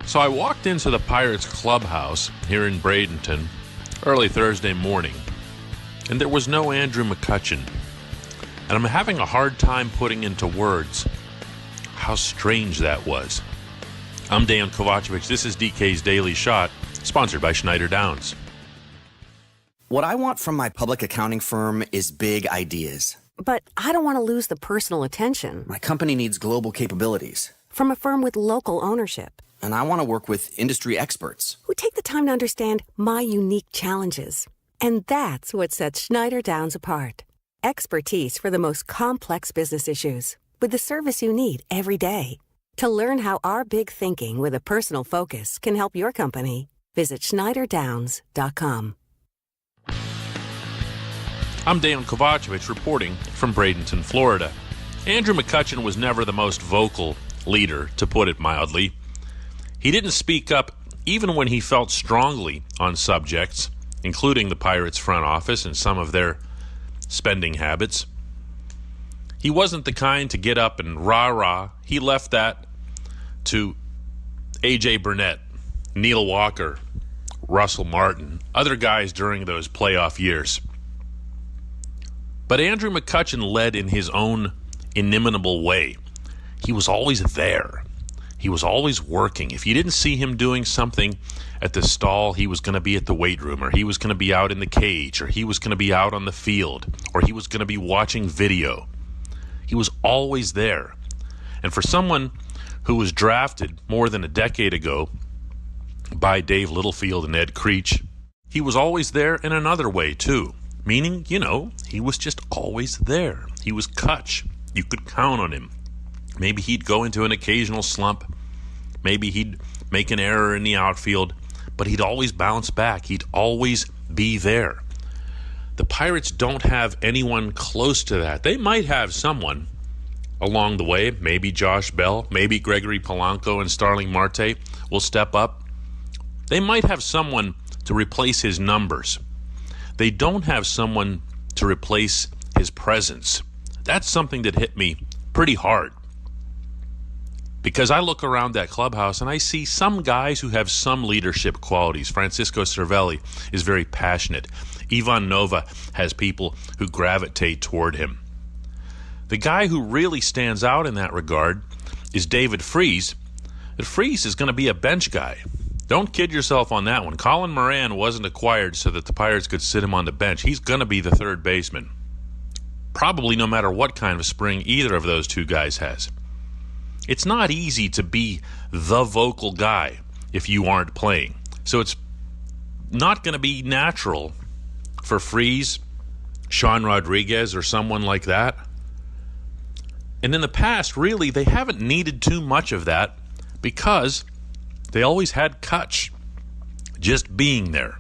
So I walked into the Pirates clubhouse here in Bradenton early Thursday morning, and there was no Andrew McCutchen. And I'm having a hard time putting into words how strange that was. I'm Dejan Kovacevic. This is DK's Daily Shot, sponsored by Schneider Downs. What I want from my public accounting firm is big ideas. But I don't want to lose the personal attention. My company needs global capabilities. From a firm with local ownership. And I want to work with industry experts. Who take the time to understand my unique challenges. And that's what sets Schneider Downs apart. Expertise for the most complex business issues. With the service you need every day. To learn how our big thinking with a personal focus can help your company, visit schneiderdowns.com. I'm Dejan Kovacevic reporting from Bradenton, Florida. Andrew McCutchen was never the most vocal leader, to put it mildly. He didn't speak up even when he felt strongly on subjects, including the Pirates front office and some of their spending habits. He wasn't the kind to get up and rah-rah. He left that to A.J. Burnett, Neil Walker, Russell Martin, other guys during those playoff years. But Andrew McCutchen led in his own inimitable way. He was always there. He was always working. If you didn't see him doing something at the stall, he was going to be at the weight room, or he was going to be out in the cage, or he was going to be out on the field, or he was going to be watching video. He was always there. And for someone who was drafted more than a decade ago by Dave Littlefield and Ed Creech, he was always there in another way too. Meaning, he was just always there. He was Kutch. You could count on him. Maybe he'd go into an occasional slump. Maybe he'd make an error in the outfield. But he'd always bounce back. He'd always be there. The Pirates don't have anyone close to that. They might have someone along the way. Maybe Josh Bell. Maybe Gregory Polanco and Starling Marte will step up. They might have someone to replace his numbers. They don't have someone to replace his presence. That's something that hit me pretty hard. Because I look around that clubhouse and I see some guys who have some leadership qualities. Francisco Cervelli is very passionate. Ivan Nova has people who gravitate toward him. The guy who really stands out in that regard is David Freese. But Freese is going to be a bench guy. Don't kid yourself on that one. Colin Moran wasn't acquired so that the Pirates could sit him on the bench. He's going to be the third baseman. Probably no matter what kind of spring either of those two guys has. It's not easy to be the vocal guy if you aren't playing. So it's not going to be natural for Freese, Sean Rodriguez, or someone like that. And in the past, really, they haven't needed too much of that because they always had Kutch just being there.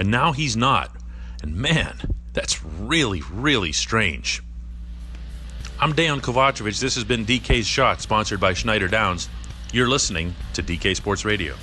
And now he's not. And man, that's really, really strange. I'm Dejan Kovacevic. This has been DK's Shot, sponsored by Schneider Downs. You're listening to DK Sports Radio.